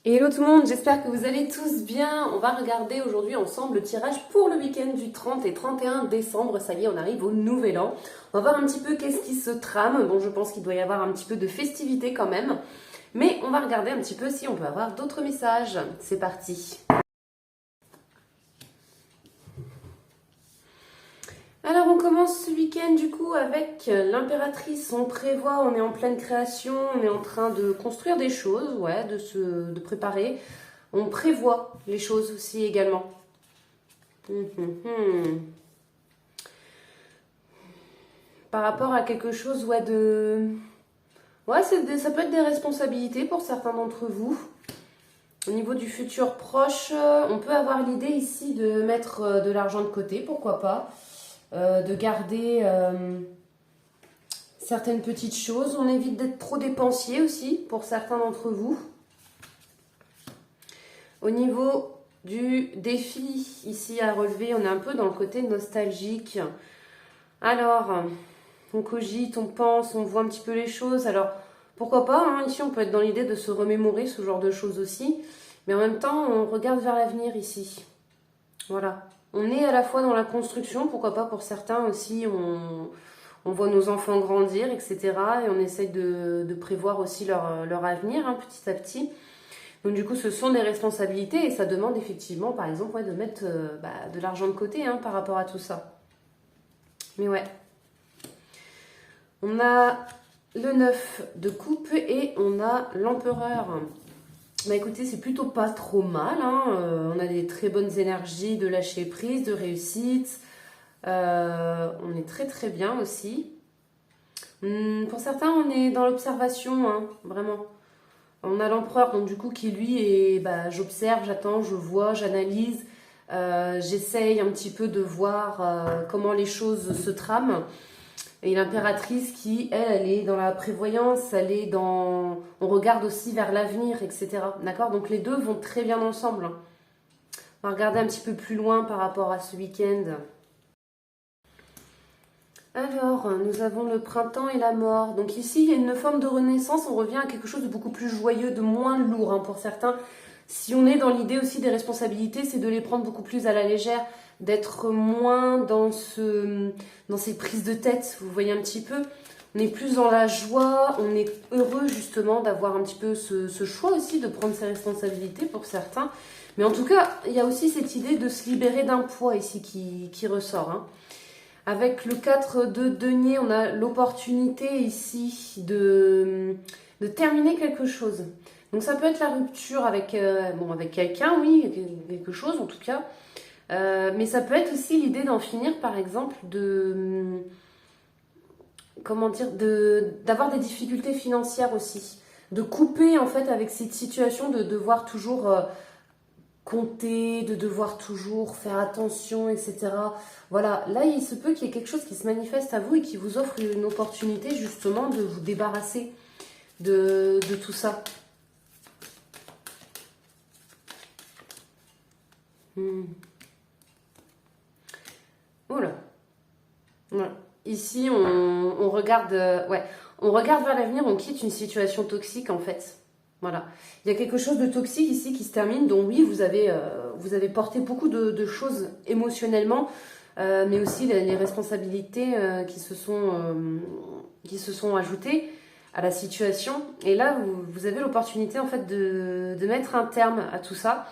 Hello tout le monde, j'espère que vous allez tous bien. On va regarder aujourd'hui ensemble le tirage pour le week-end du 30 et 31 décembre. Ça y est, on arrive au nouvel an. On va voir un petit peu qu'est-ce qui se trame. Bon, je pense qu'il doit y avoir un petit peu de festivité quand même. Mais on va regarder un petit peu si on peut avoir d'autres messages. C'est parti. Alors on commence ce week-end du coup avec l'impératrice, on prévoit, on est en pleine création, on est en train de construire des choses, ouais, de préparer. On prévoit les choses aussi également. Par rapport à quelque chose, ouais, de... Ouais, ça peut être des responsabilités pour certains d'entre vous. Au niveau du futur proche, on peut avoir l'idée ici de mettre de l'argent de côté, pourquoi pas. De garder certaines petites choses. On évite d'être trop dépensier aussi pour certains d'entre vous. Au niveau du défi ici à relever, on est un peu dans le côté nostalgique. Alors, on cogite, on pense, on voit un petit peu les choses. Alors, pourquoi pas, hein, ici on peut être dans l'idée de se remémorer ce genre de choses aussi. Mais en même temps, on regarde vers l'avenir ici. Voilà. On est à la fois dans la construction, pourquoi pas pour certains aussi, on voit nos enfants grandir, etc. Et on essaye de prévoir aussi leur avenir, hein, petit à petit. Donc du coup, ce sont des responsabilités et ça demande effectivement, par exemple, ouais, de mettre de l'argent de côté, hein, par rapport à tout ça. Mais ouais. On a le 9 de coupe et on a l'empereur. Bah écoutez, c'est plutôt pas trop mal, hein. On a des très bonnes énergies de lâcher prise, de réussite. On est très très bien aussi. Pour certains, on est dans l'observation, hein, vraiment. On a l'empereur, donc du coup, qui lui est, j'observe, j'attends, je vois, j'analyse. J'essaye un petit peu de voir comment les choses se trament. Et l'impératrice qui, elle est dans la prévoyance, elle est dans... On regarde aussi vers l'avenir, etc. D'accord? Donc les deux vont très bien ensemble. On va regarder un petit peu plus loin par rapport à ce week-end. Alors, nous avons le printemps et la mort. Donc ici, il y a une forme de renaissance. On revient à quelque chose de beaucoup plus joyeux, de moins lourd, hein, pour certains. Si on est dans l'idée aussi des responsabilités, c'est de les prendre beaucoup plus à la légère, d'être moins dans ces prises de tête, vous voyez un petit peu. On est plus dans la joie, on est heureux justement d'avoir un petit peu ce choix aussi, de prendre ses responsabilités pour certains. Mais en tout cas, il y a aussi cette idée de se libérer d'un poids ici qui ressort, hein. Avec le 4 de denier, on a l'opportunité ici de terminer quelque chose. Donc ça peut être la rupture avec, avec quelqu'un, oui, quelque chose en tout cas. Mais ça peut être aussi l'idée d'en finir, par exemple, d'avoir des difficultés financières aussi. De couper en fait avec cette situation de devoir toujours compter, de devoir toujours faire attention, etc. Voilà, là il se peut qu'il y ait quelque chose qui se manifeste à vous et qui vous offre une opportunité justement de vous débarrasser de tout ça. Oula. Ouais. Ici on regarde, on regarde vers l'avenir, on quitte une situation toxique en fait. Voilà. Il y a quelque chose de toxique ici qui se termine, dont oui, vous avez porté beaucoup de choses émotionnellement, mais aussi les responsabilités qui se sont ajoutées à la situation. Et là, vous avez l'opportunité en fait de mettre un terme à tout ça.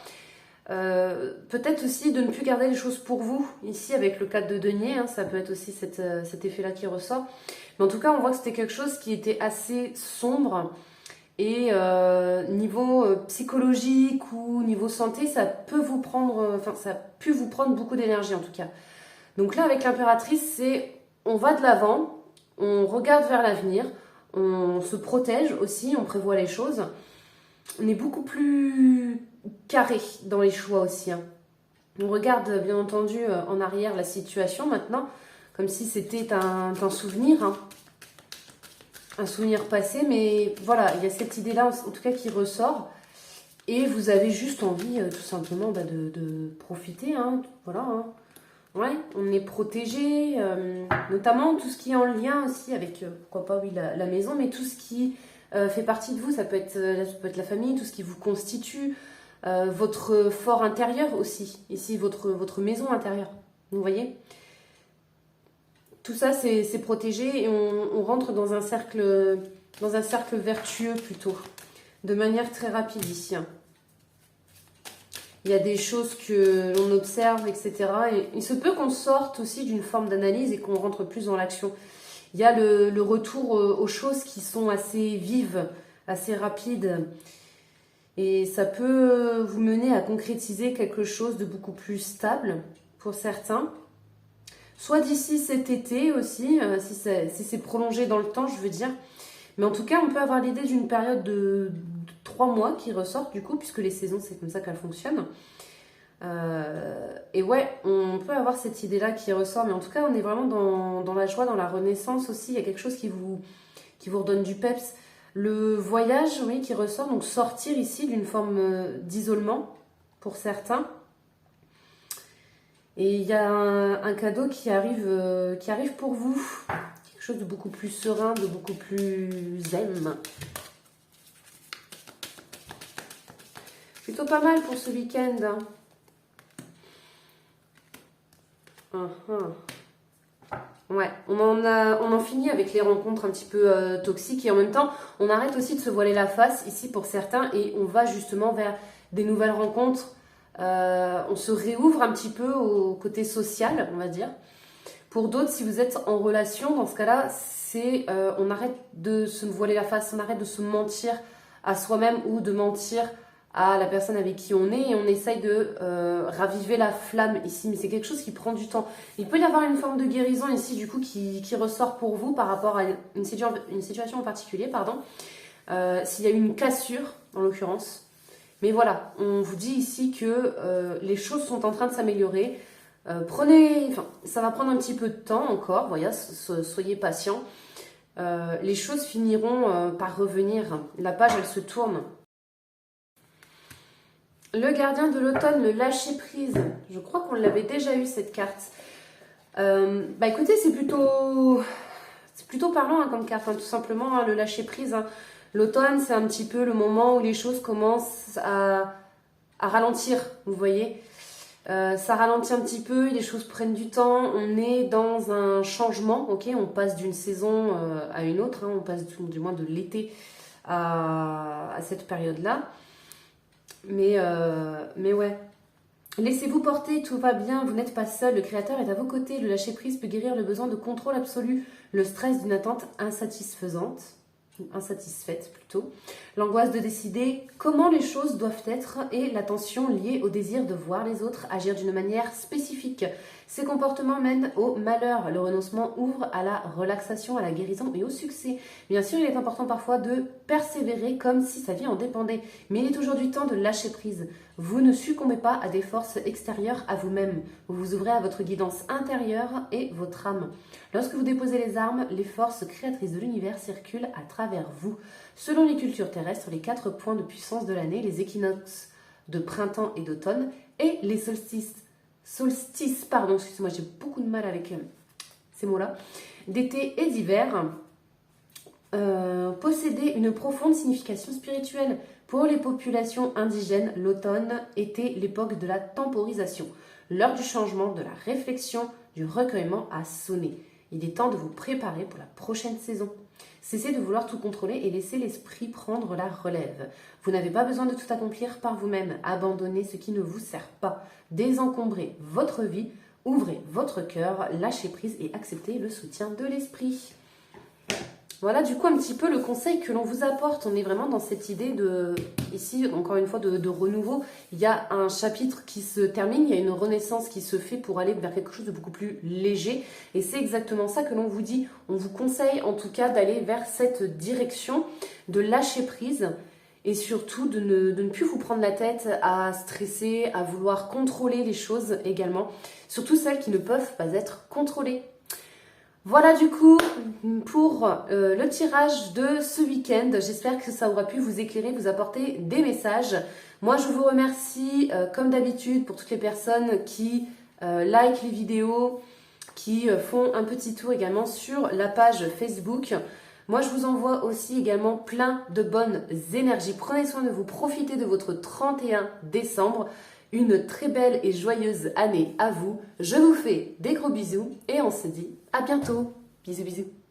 Peut-être aussi de ne plus garder les choses pour vous, ici avec le 4 de denier, hein, ça peut être aussi cet effet-là qui ressort. Mais en tout cas, on voit que c'était quelque chose qui était assez sombre. Et niveau psychologique ou niveau santé, ça peut vous prendre, ça a pu vous prendre beaucoup d'énergie en tout cas. Donc là, avec l'impératrice, c'est on va de l'avant, on regarde vers l'avenir, on se protège aussi, on prévoit les choses. On est beaucoup plus carré dans les choix aussi, hein. On regarde bien entendu en arrière la situation maintenant, comme si c'était un souvenir, hein. Un souvenir passé, mais voilà, il y a cette idée-là en tout cas qui ressort. Et vous avez juste envie tout simplement de profiter, hein, voilà, hein. Ouais, on est protégé, notamment tout ce qui est en lien aussi avec, pourquoi pas, oui, la maison, mais tout ce qui fait partie de vous. Ça peut être la famille, tout ce qui vous constitue, votre fort intérieur aussi. Ici, votre maison intérieure. Vous voyez? Tout ça, c'est protégé et on rentre dans un cercle vertueux plutôt, de manière très rapide ici. Hein. Il y a des choses que l'on observe, etc. Et il se peut qu'on sorte aussi d'une forme d'analyse et qu'on rentre plus dans l'action. Il y a le retour aux choses qui sont assez vives, assez rapides. Et ça peut vous mener à concrétiser quelque chose de beaucoup plus stable pour certains. Soit d'ici cet été aussi, si c'est prolongé dans le temps, je veux dire. Mais en tout cas, on peut avoir l'idée d'une période de 3 mois qui ressort du coup, puisque les saisons, c'est comme ça qu'elles fonctionnent. Et ouais, on peut avoir cette idée-là qui ressort, mais en tout cas, on est vraiment dans la joie, dans la renaissance aussi. Il y a quelque chose qui vous redonne du peps. Le voyage, oui, qui ressort, donc sortir ici d'une forme d'isolement pour certains. Et il y a un cadeau qui arrive pour vous. Quelque chose de beaucoup plus serein, de beaucoup plus zen. Plutôt pas mal pour ce week-end. Ouais, on en finit avec les rencontres un petit peu toxiques et en même temps, on arrête aussi de se voiler la face ici pour certains et on va justement vers des nouvelles rencontres. On se réouvre un petit peu au côté social, on va dire. Pour d'autres, si vous êtes en relation, dans ce cas-là, on arrête de se voiler la face, on arrête de se mentir à soi-même ou de mentir à la personne avec qui on est et on essaye de raviver la flamme ici, mais c'est quelque chose qui prend du temps. Il peut y avoir une forme de guérison ici du coup qui ressort pour vous par rapport à une situation en particulier, pardon. S'il y a eu une cassure en l'occurrence. Mais voilà, on vous dit ici que les choses sont en train de s'améliorer. Ça va prendre un petit peu de temps encore, voyez, soyez patients. Les choses finiront par revenir. La page, elle se tourne. Le gardien de l'automne, le lâcher prise. Je crois qu'on l'avait déjà eu cette carte. Écoutez, c'est plutôt parlant hein, comme carte, hein, tout simplement, hein, le lâcher prise. Hein. L'automne, c'est un petit peu le moment où les choses commencent à ralentir, vous voyez. Ça ralentit un petit peu, les choses prennent du temps, on est dans un changement, ok, on passe d'une saison à une autre, hein, on passe du moins de l'été à cette période-là. Mais ouais, laissez-vous porter, tout va bien, vous n'êtes pas seul, le créateur est à vos côtés, le lâcher-prise peut guérir le besoin de contrôle absolu, le stress d'une attente insatisfaite plutôt, l'angoisse de décider comment les choses doivent être et la tension liée au désir de voir les autres agir d'une manière spécifique. Ces comportements mènent au malheur. Le renoncement ouvre à la relaxation, à la guérison et au succès. Bien sûr, il est important parfois de persévérer comme si sa vie en dépendait, mais il est aujourd'hui temps de lâcher prise. Vous ne succombez pas à des forces extérieures à vous-même. Vous vous ouvrez à votre guidance intérieure et votre âme. Lorsque vous déposez les armes, les forces créatrices de l'univers circulent à travers vous. Selon les cultures terrestres, les 4 points de puissance de l'année, les équinoxes de printemps et d'automne et les solstices, excusez-moi, j'ai beaucoup de mal avec ces mots-là, d'été et d'hiver, possédaient une profonde signification spirituelle. Pour les populations indigènes, l'automne était l'époque de la temporisation. L'heure du changement, de la réflexion, du recueillement a sonné. Il est temps de vous préparer pour la prochaine saison. Cessez de vouloir tout contrôler et laissez l'esprit prendre la relève. Vous n'avez pas besoin de tout accomplir par vous-même. Abandonnez ce qui ne vous sert pas. Désencombrez votre vie, ouvrez votre cœur, lâchez prise et acceptez le soutien de l'esprit. Voilà du coup un petit peu le conseil que l'on vous apporte. On est vraiment dans cette idée ici encore une fois de renouveau. Il y a un chapitre qui se termine, il y a une renaissance qui se fait pour aller vers quelque chose de beaucoup plus léger. Et c'est exactement ça que l'on vous dit. On vous conseille en tout cas d'aller vers cette direction, de lâcher prise et surtout de ne plus vous prendre la tête à stresser, à vouloir contrôler les choses également. Surtout celles qui ne peuvent pas être contrôlées. Voilà du coup pour le tirage de ce week-end. J'espère que ça aura pu vous éclairer, vous apporter des messages. Moi je vous remercie comme d'habitude pour toutes les personnes qui likent les vidéos, qui font un petit tour également sur la page Facebook. Moi, je vous envoie aussi également plein de bonnes énergies. Prenez soin de vous, profitez de votre 31 décembre. Une très belle et joyeuse année à vous. Je vous fais des gros bisous et on se dit à bientôt. Bisous, bisous.